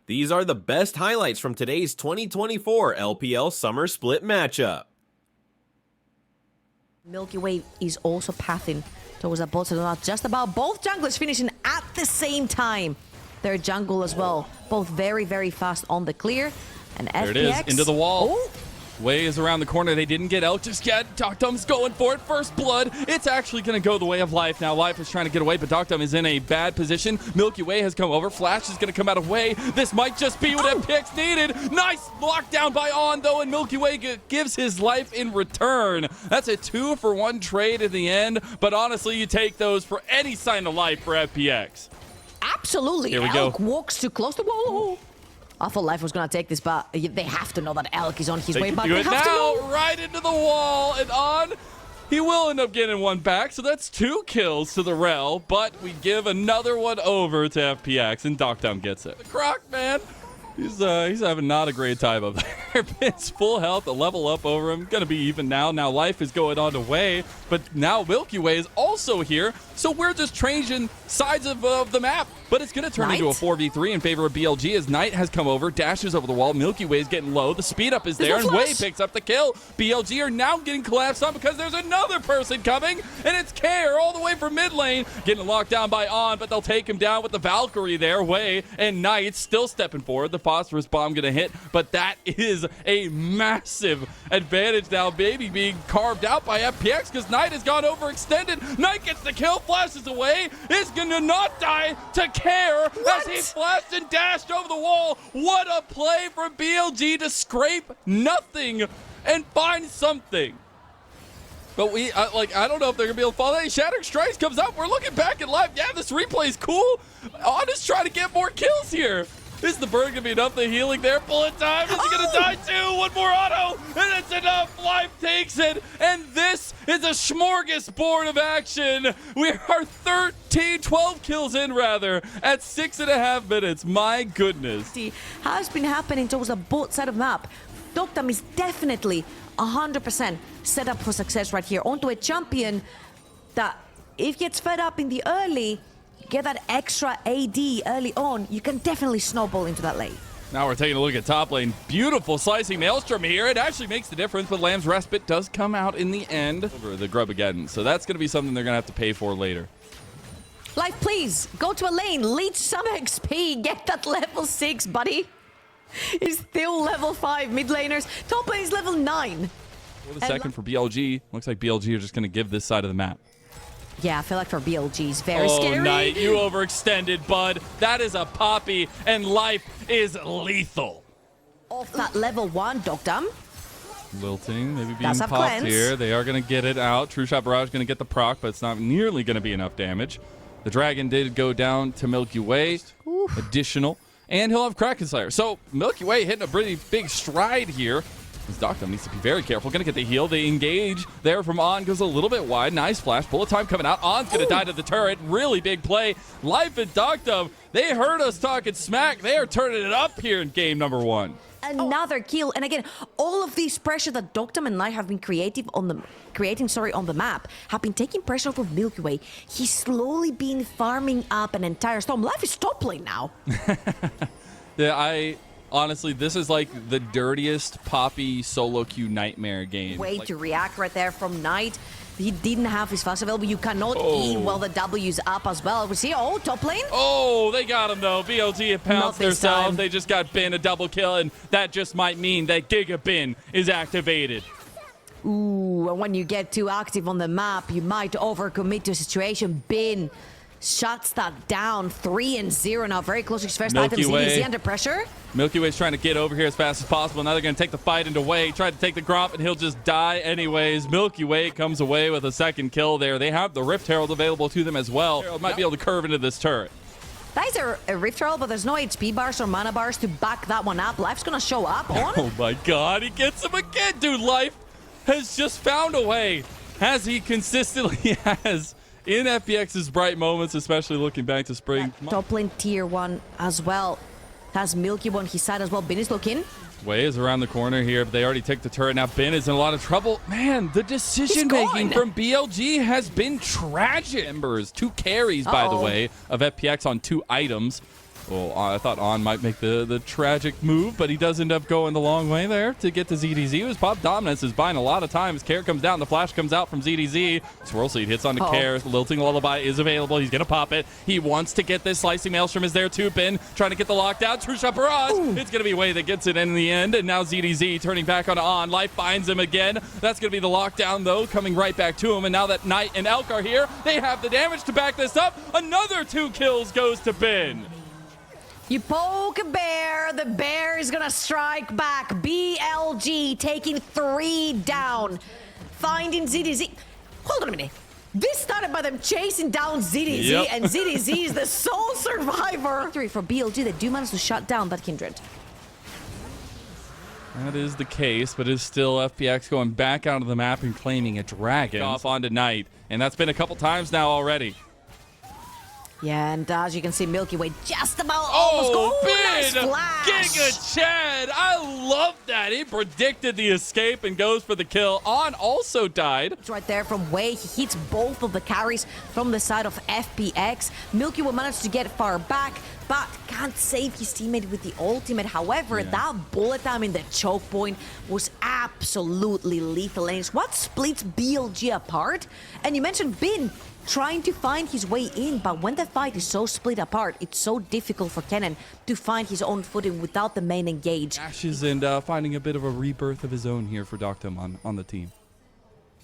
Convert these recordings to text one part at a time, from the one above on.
These are the best highlights from today's 2024 LPL Summer Split matchup. Milkyway is also pathing towards a bot, so not just about both junglers finishing at the same time. Their jungle as well, both very, very fast on the clear. And there FPX, it is, into the wall. Oh. Way is around the corner. They didn't get out just yet. Doctum's going for it. First blood. It's actually going to go the way of Life. Now, Life is trying to get away, but Doctum is in a bad position. Milkyway has come over. Flash is going to come out of way. This might just be what FPX needed. Nice lockdown by On, though, and Milkyway gives his life in return. That's a 2-for-1 trade in the end, but honestly, you take those for any sign of life for FPX. Absolutely. Here we Elk go. walks too close to the wall. I thought Life was going to take this, but they have to know that Elk is on his way back. They have to to right into the wall, and On, he will end up getting one back, so that's 2 kills to the Rel, but we give another one over to FPX, and Doctum gets it. The Croc, man, he's having not a great time up there. It's full health, a level up over him, gonna be even now. Now Life is going on the way, but now Milkyway is also here, so we're just changing sides of the map. But it's going to turn into a 4v3 in favor of BLG as Knight has come over, dashes over the wall. Milkyway is getting low. The speed up is there, and Way picks up the kill. BLG are now getting collapsed on because there's another person coming, and it's Care all the way from mid lane. Getting locked down by On, but they'll take him down with the Valkyrie there. Way and Knight still stepping forward. The phosphorus bomb going to hit, but that is a massive advantage now, maybe being carved out by FPX because Knight has gone overextended. Knight gets the kill, flashes away, is going to not die to Care as he flashed and dashed over the wall. What a play from BLG to scrape nothing and find something. But I don't know if they're going to be able to follow that. Shattering Strikes comes up. We're looking back at live. Yeah, this replay is cool. On is trying to get more kills here. Is the bird going to be enough? The healing there. Bullet time. Is he going to die too? One more auto. And it's enough. Life takes it. And this is a smorgasbord of action. We are 12 kills in, rather, at 6.5 minutes. My goodness. Has been happening towards the both side of the map. Doctum is definitely 100% set up for success right here. Onto a champion that, if gets fed up in the early, get that extra AD early on, you can definitely snowball into that lane. Now we're taking a look at top lane. Beautiful slicing Maelstrom here. It actually makes the difference, but Lamb's Respite does come out in the end over the grub again. So that's going to be something they're going to have to pay for later. Life, please, go to a lane, leech some XP, get that level 6, buddy. He's still level 5 mid laners. Top lane is level 9. For the second for BLG. Looks like BLG are just going to give this side of the map. Yeah, I feel like for BLG is very scary. Oh, Knight, you overextended, bud. That is a poppy, and Life is lethal. Off that level 1, Doctum. Lilting, maybe being popped here. They are going to get it out. True Shot Barrage going to get the proc, but it's not nearly going to be enough damage. The Dragon did go down to Milkyway. Additional. And he'll have Kraken Slayer. So Milkyway hitting a pretty big stride here. Doctum needs to be very careful. Going to get the heal. The engage there from On goes a little bit wide. Nice flash. Bullet time coming out. On's going to die to the turret. Really big play. Life and Doctum, they heard us talking smack. They are turning it up here in game number 1. Another kill, and again, all of this pressure that Doctum and Life have been creating on the map have been taking pressure off of Milkyway. He's slowly been farming up an entire storm. Life is top lane now. Yeah, honestly, this is like the dirtiest Poppy solo queue nightmare game. Way to react right there from Knight. He didn't have his fast available. You cannot eat while the W's up as well. We see, top lane. Oh, they got him though. BLG have pounced themselves. Time. They just got Bin a double kill, and that just might mean that Giga Bin is activated. Ooh, and when you get too active on the map, you might overcommit to a situation. Bin shuts that down. 3-0 now. Very close to his first items. Is he under pressure? Milkyway's trying to get over here as fast as possible. Now they're going to take the fight into Way. Tried to take the Gromp, and he'll just die anyways. Milkyway comes away with a second kill there. They have the Rift Herald available to them as well. Herald might be able to curve into this turret. That is a Rift Herald, but there's no HP bars or mana bars to back that one up. Life's going to show up on. Oh my god, he gets him again. Dude, Life has just found a way, as he consistently has in FPX's bright moments, especially looking back to spring. Top lane tier 1 as well. Has Milky on his side as well. Bin is looking. Way is around the corner here, but they already took the turret. Now Bin is in a lot of trouble. Man, the decision-making from BLG has been tragic. Embers, 2 carries, by the way, of FPX on 2 items. Oh, I thought On might make the tragic move, but he does end up going the long way there to get to ZDZ. His pop dominance is buying a lot of time. As Care comes down, the flash comes out from ZDZ. Swirl Seed hits onto Care. Lilting Lullaby is available. He's going to pop it. He wants to get this. Slicing Maelstrom is there too. Bin trying to get the lockdown. True Shot Barrage. It's going to be Way that gets it in the end. And now ZDZ turning back on. Life finds him again. That's going to be the lockdown, though, coming right back to him. And now that Knight and Elk are here, they have the damage to back this up. Another 2 kills goes to Bin. You poke a bear, the bear is gonna strike back. BLG taking 3 down. Finding ZDZ. Hold on a minute. This started by them chasing down ZDZ, and ZDZ is the sole survivor. Victory for BLG. They do manage to shut down that Kindred. That is the case, but it's still FPX going back onto the map and claiming a dragon off onto Knight. And that's been a couple times now already. Yeah, and as you can see, Milkyway just about almost Bin! Nice flash. Giga Chad! I love that. He predicted the escape and goes for the kill. On also died. It's right there from Way. He hits both of the carries from the side of FPX. Milkyway managed to get far back, but can't save his teammate with the ultimate. However, that bullet time in the choke point was absolutely lethal. And it's what splits BLG apart. And you mentioned Bin trying to find his way in, but when the fight is so split apart, it's so difficult for Kennen to find his own footing without the main engage. Ashes and finding a bit of a rebirth of his own here for Doctum on the team.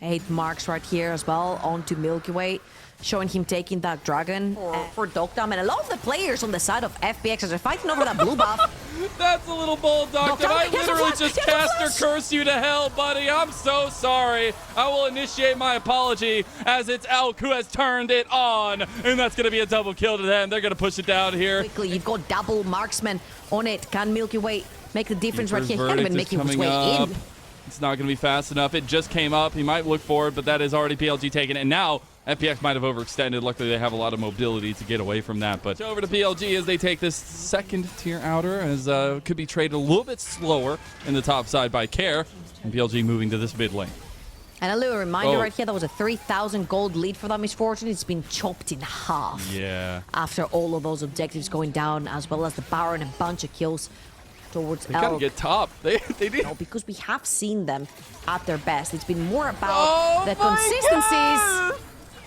8 marks right here as well onto Milkyway, showing him taking that dragon for Doctum. And a lot of the players on the side of FPX are fighting over that blue buff. That's a little bold, Doctum. I literally just caster curse you to hell, buddy. I'm so sorry. I will initiate my apology as it's Elk who has turned it on. And that's going to be a double kill to them. They're going to push it down here. Quickly, you've got double marksman on it. Can Milkyway make the difference right here? He can't even make his way in. It's not going to be fast enough. It just came up. He might look forward, but that is already BLG taken. And now FPX might have overextended. Luckily, they have a lot of mobility to get away from that. But over to BLG as they take this second tier outer, as could be traded a little bit slower in the top side by Care. And BLG moving to this mid lane. And a little reminder right here, that was a 3,000 gold lead for that Misfortune. It's been chopped in half. Yeah. After all of those objectives going down, as well as the Baron, a bunch of kills towards They gotta get top. They did. No, because we have seen them at their best. It's been more about the consistencies. God.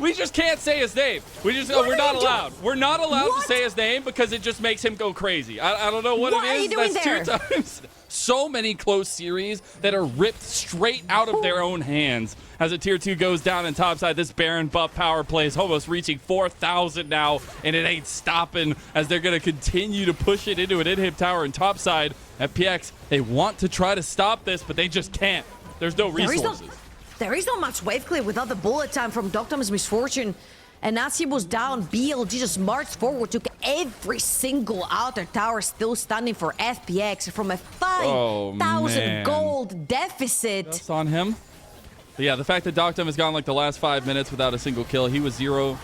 We just can't say his name. We're not allowed. We're not allowed to say his name because it just makes him go crazy. I don't know what it is. Are you doing That's there? 2 times. So many close series that are ripped straight out of their own hands. As a tier 2 goes down in topside, this Baron buff power play is almost reaching 4,000 now, and it ain't stopping as they're going to continue to push it into an in-hip tower in topside. FPX, they want to try to stop this, but they just can't. There's no resources. There is not much wave clear without the bullet time from Doctum's Misfortune. And as he was down, BLG just marched forward, took every single outer tower, still standing for FPX from a 5,000 gold deficit. Just on him. But yeah, the fact that Doctum has gone like the last 5 minutes without a single kill. He was 0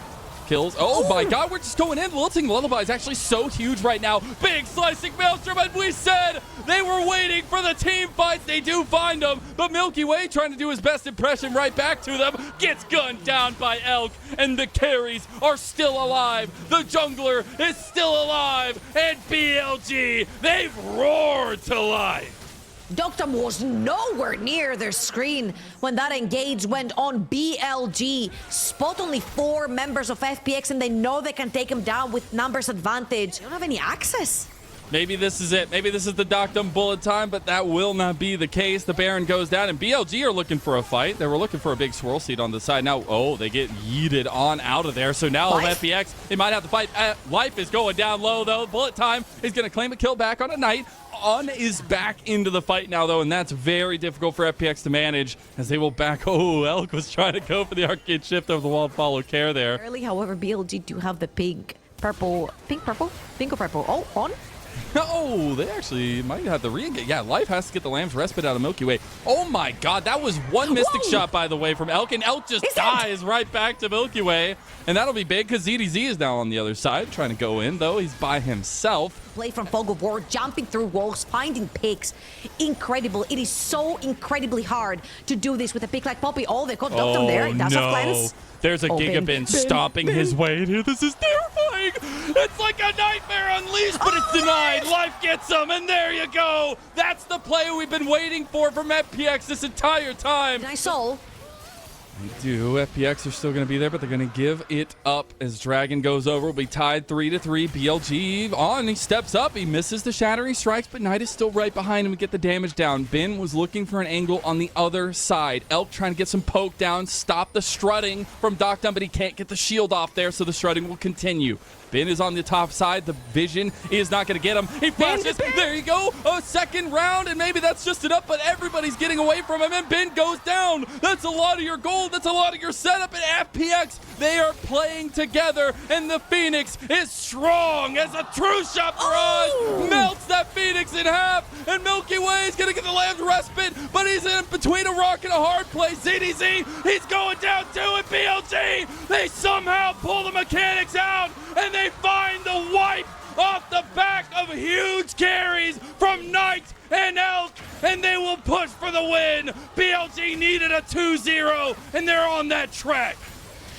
kills. Oh my god, we're just going in. Lilting Lullaby is actually so huge right now. Big slicing Maelstrom, and we said they were waiting for the team fights. They do find them, but Milkyway trying to do his best impression right back to them. Gets gunned down by Elk, and the carries are still alive. The jungler is still alive, and BLG, they've roared to life. Doctum was nowhere near their screen when that engage went on BLG. Spot only 4 members of FPX, and they know they can take him down with numbers advantage. They don't have any access. Maybe this is it. Maybe this is the Doctum bullet time, but that will not be the case. The Baron goes down, and BLG are looking for a fight. They were looking for a big swirl seed on the side. Now, they get yeeted on out of there. So now FPX, they might have to fight. Life is going down low, though. Bullet time is going to claim a kill back on a Knight. On is back into the fight now, though, and that's very difficult for FPX to manage as they will back. Elk was trying to go for the arcade shift over the wall and follow Care there. Early, however, BLG do have the pink, purple. Oh, on. Oh, they actually might have the re-engage. Yeah, Life has to get the Lamb's Respite out of Milkyway. Oh my god, that was one Mystic shot, by the way, from Elk, and Elk just dies right back to Milkyway. And that'll be big because ZDZ is now on the other side, trying to go in, though. He's by himself. Play from fog of war, jumping through walls, finding picks. Incredible. It is so incredibly hard to do this with a pick like Poppy. Oh, they got Doctum there. That's a cleanse. There's a Gigabin stomping his way in here. This is terrifying. It's like a nightmare unleashed, but it's denied. Life gets him, and there you go. That's the play we've been waiting for from FPX this entire time. Nice soul. They do. FPX are still going to be there, but they're going to give it up as Dragon goes over. We'll be tied 3-3. BLG on. He steps up. He misses the shattering strikes, but Knight is still right behind him to get the damage down. Ben was looking for an angle on the other side. Elk trying to get some poke down, stop the strutting from Doctum, but he can't get the shield off there, so the strutting will continue. Ben is on the top side. The vision is not going to get him. He flashes. There you go. A second round, and maybe that's just enough, but everybody's getting away from him, and Ben goes down. That's a lot of your gold. That's a lot of your setup. And FPX, they are playing together, and the Phoenix is strong as a true shot barrage. Melts that Phoenix in half, and Milkyway is going to get the last respite, but he's in between a rock and a hard place. ZDZ, he's going down too, and BLG, they somehow pull the mechanics out, and they find the wipe off the back of huge carries from Knight and Elk, and they will push for the win. BLG needed a 2-0, and they're on that track.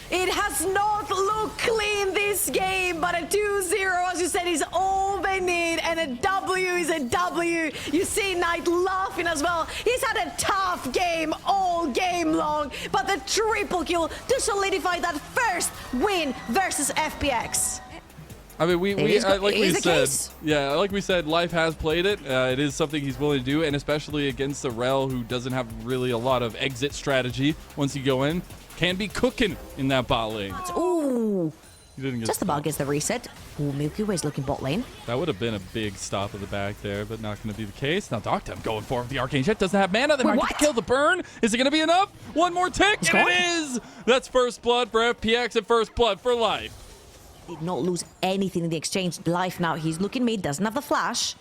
It has not looked clean this game, but a 2-0, as you said, is all they need, and a W is a W. You see Knight laughing as well. He's had a tough game all game long, but the triple kill to solidify that first win versus FPX. I mean, like we said, Life has played it. It is something he's willing to do, and especially against the Rel, who doesn't have really a lot of exit strategy once you go in. Can be cooking in that bot lane. Ooh. Just about gets the reset. Ooh, Milky Way's looking bot lane. That would have been a big stop of the back there, but not going to be the case. Now Doctum going for it with the Arcane Jet. Doesn't have mana. They might get to kill the burn. Is it going to be enough? One more tick, and it is! That's first blood for FPX and first blood for Life. Did not lose anything in the exchange. Life now, he's looking mid, doesn't have the flash.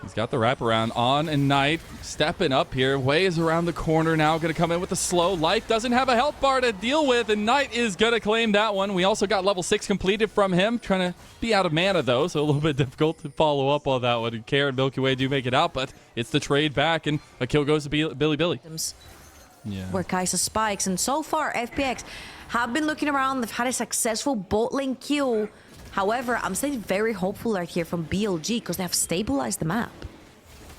He's got the wraparound on, and Knight stepping up here. Way is around the corner now, going to come in with a slow. Life doesn't have a health bar to deal with, and Knight is going to claim that one. We also got level 6 completed from him. Trying to be out of mana, though, so a little bit difficult to follow up on that one. And Care and Milky Way do make it out, but it's the trade back, and a kill goes to Bilibili. Yeah. Where Kai'Sa spikes, and so far FPX have been looking around. They've had a successful bot lane kill. However, I'm staying very hopeful right here from BLG because they have stabilized the map.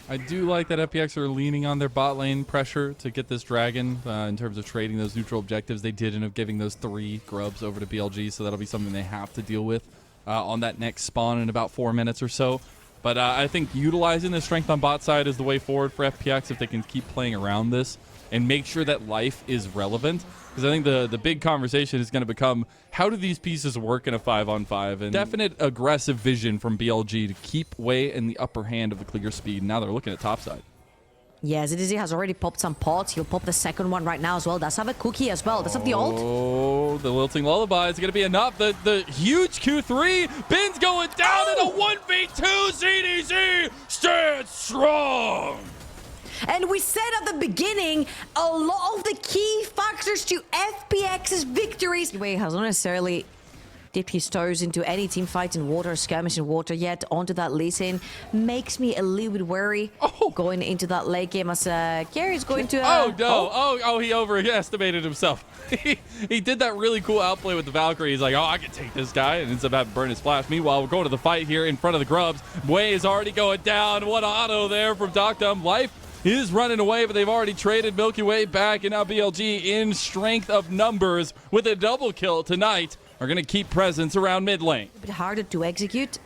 I do like that FPX are leaning on their bot lane pressure to get this dragon in terms of trading those neutral objectives. They did end up giving those 3 grubs over to BLG, so that'll be something they have to deal with on that next spawn in about 4 minutes or so. But I think utilizing the strength on bot side is the way forward for FPX if they can keep playing around this and make sure that Life is relevant. Because I think the big conversation is going to become, how do these pieces work in a 5-on-5? And definite aggressive vision from BLG to keep Way in the upper hand of the clear speed. Now they're looking at topside. Yeah, ZDZ has already popped some pots. He'll pop the second one right now as well. Does have a cookie as well. Does have the ult. Oh, the Lilting Lullaby is going to be enough. The huge Q3. Ben's going down in a 1v2. ZDZ stands strong. And we said at the beginning, a lot of the key factors to FPX's victories. He has not necessarily dipped his toes into any team fights in water, skirmish in water yet. Onto that Lee Sin makes me a little bit wary going into that late game as Gary's going to... he overestimated himself. He did that really cool outplay with the Valkyrie. He's like, oh, I can take this guy, and ends up having to burn his flash. Meanwhile, we're going to the fight here in front of the Grubs. Way is already going down. What auto there from Doctum. Life is running away, but they've already traded Milky Way back, and now BLG in strength of numbers with a double kill tonight are going to keep presence around mid lane. A bit harder to execute.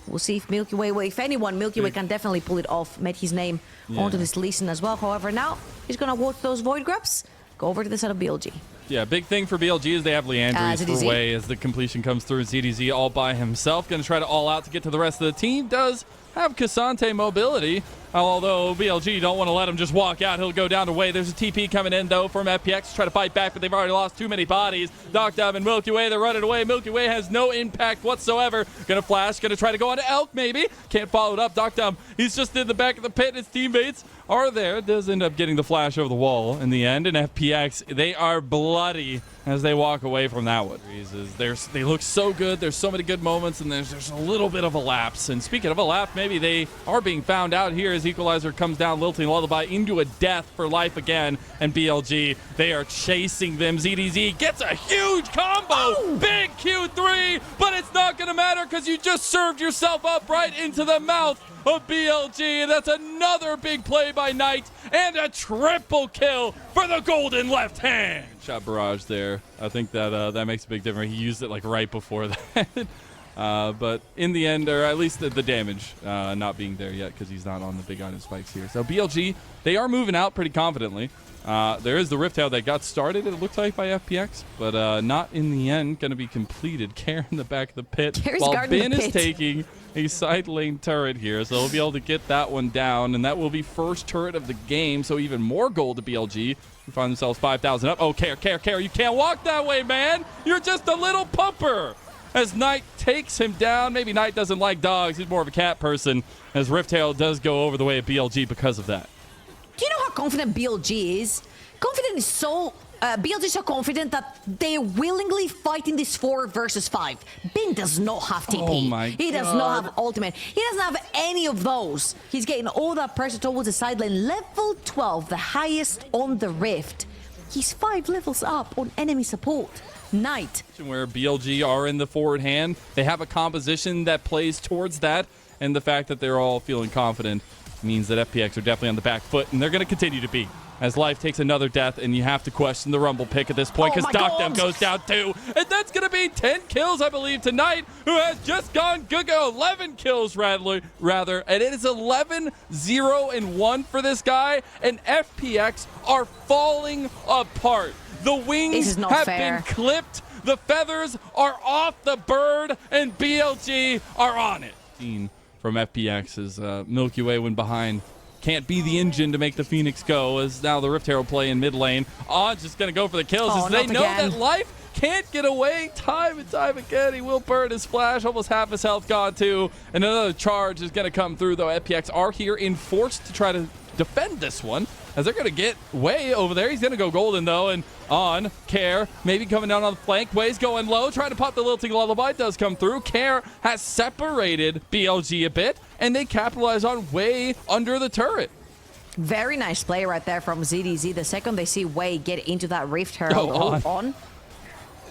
We'll see if Milky Way, if anyone, Milky Way can definitely pull it off, made his name onto this Lee Sin as well. However, now he's going to watch those Void Grubs go over to the side of BLG. Yeah, big thing for BLG is they have Leandries for Way as the completion comes through. ZDZ all by himself, going to try to all out to get to the rest of the team. Does have Cassante mobility. Although BLG don't want to let him just walk out. He'll go down to Way. There's a TP coming in, though, from FPX to try to fight back, but they've already lost too many bodies. Doctum and Milkyway, they're running away. Milkyway has no impact whatsoever. Gonna flash, gonna try to go on to Elk, maybe. Can't follow it up. Doctum, he's just in the back of the pit. His teammates are there. Does end up getting the flash over the wall in the end. And FPX, they are bloody as they walk away from that one. They look so good. There's so many good moments, and there's a little bit of a lapse. And speaking of a lapse, maybe they are being found out here as Equalizer comes down, lilting Lullaby into a death for life again. And BLG, they are chasing them. ZDZ gets a huge combo. Oh. Big Q3, but it's not going to matter because you just served yourself up right into the mouth of BLG. That's another big play by Knight and a triple kill for the golden left hand. Shot barrage there. I think that that makes a big difference. He used it like right before that. But in the end, or at least the damage not being there yet because he's not on the big item spikes here. So BLG, they are moving out pretty confidently. There is the Rift Tail that got started, it looks like, by FPX, but not in the end going to be completed. Care in the back of the pit, while Ben is taking a side lane turret here, so he'll be able to get that one down, and that will be first turret of the game, so even more gold to BLG. We find themselves 5,000 up. Oh, Care, you can't walk that way, man! You're just a little pumper! As Knight takes him down. Maybe Knight doesn't like dogs, he's more of a cat person, as Rift Tail does go over the way of BLG because of that. Do you know how confident BLG is? Confident is so... BLG is so confident that they're willingly fighting this 4 versus 5. Ben does not have TP. Oh my he does not have ultimate. He doesn't have any of those. He's getting all that pressure towards the side lane. Level 12, the highest on the Rift. He's 5 levels up on enemy support. Knight. Where BLG are in the forward hand. They have a composition that plays towards that, and the fact that they're all feeling confident means that FPX are definitely on the back foot, and they're going to continue to be. As Life takes another death, and you have to question the Rumble pick at this point because Doctum goes down too. And that's going to be 10 kills, I believe, tonight, who has just gone good go. 11 kills, rather. And it is 11-0-1 for this guy, and FPX are falling apart. The wings have been clipped. The feathers are off the bird, and BLG are on it. From FPX as Milkyway went behind. Can't be the engine to make the Phoenix go, as now the Rift Herald play in mid lane. Odds just going to go for the kills as they know that Life can't get away time and time again. He will burn his flash, almost half his health gone too. And another charge is going to come through, though. FPX are here in force to try to defend this one, as they're going to get Way over there. He's going to go golden, though, and on Care, maybe coming down on the flank. Way's going low, trying to pop the lilting lullaby. Does come through. Care has separated BLG a bit, and they capitalize on Way under the turret. Very nice play right there from ZDZ. The second they see Way get into that Rift Herald on.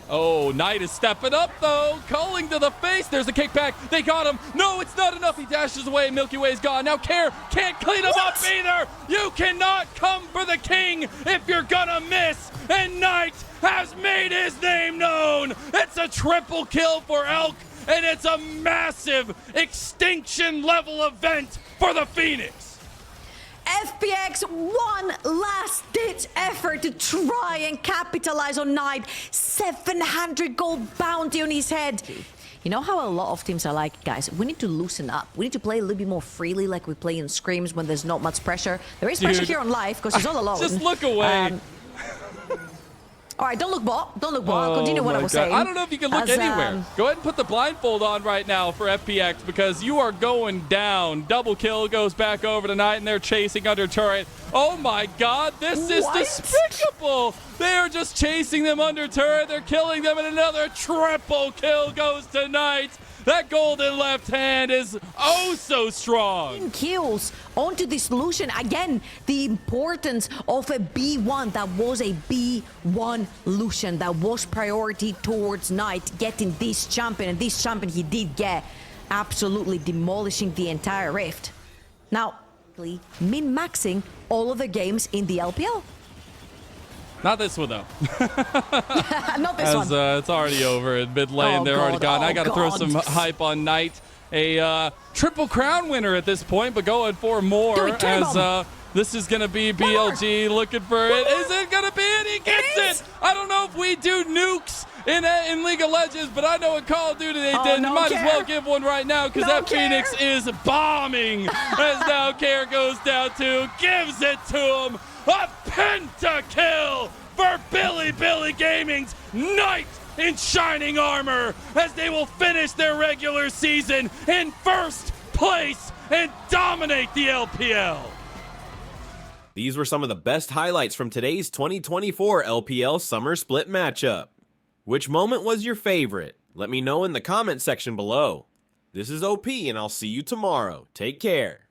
Oh, Knight is stepping up, though. Calling to the face. There's the kickback. They got him. No, it's not enough. He dashes away. Milky Way's gone. Now Care can't clean him up either. You cannot come for the king if you're gonna miss. And Knight has made his name known. It's a triple kill for Elk, and it's a massive extinction level event for the Phoenix. FPX, one last-ditch effort to try and capitalize on Knight. 700 gold bounty on his head. You know how a lot of teams are like, guys, we need to loosen up. We need to play a little bit more freely like we play in scrims when there's not much pressure. There is pressure here on Live because he's all alone. Just look away. All right, don't look ball. Don't look ball. I'll continue what I was saying. I don't know if you can look anywhere. Go ahead and put the blindfold on right now for FPX because you are going down. Double kill goes back over tonight, and they're chasing under turret. Oh my God, this is despicable. They are just chasing them under turret. They're killing them, and another triple kill goes tonight. That golden left hand is oh so strong. Kills onto this Lucian. Again, the importance of a B1. That was a B1 Lucian. That was priority towards Knight getting this champion. And this champion he did get, absolutely demolishing the entire Rift. Now, min-maxing all of the games in the LPL. Not this one, though. Not this one. It's already over in mid lane. They're already gone. I got to throw some hype on Knight. A triple crown winner at this point, but going for more as this is going to be BLG looking for it. Is it going to be it? He gets it. I don't know if we do nukes in League of Legends, but I know in Call of Duty they did. no Might as care. well give one right now because No that care. Phoenix is bombing. As now Care goes down to, gives it to him. A penta kill for Bilibili Gaming's Knight in Shining Armor as they will finish their regular season in first place and dominate the LPL. These were some of the best highlights from today's 2024 LPL Summer Split matchup. Which moment was your favorite? Let me know in the comment section below. This is OP and I'll see you tomorrow. Take care.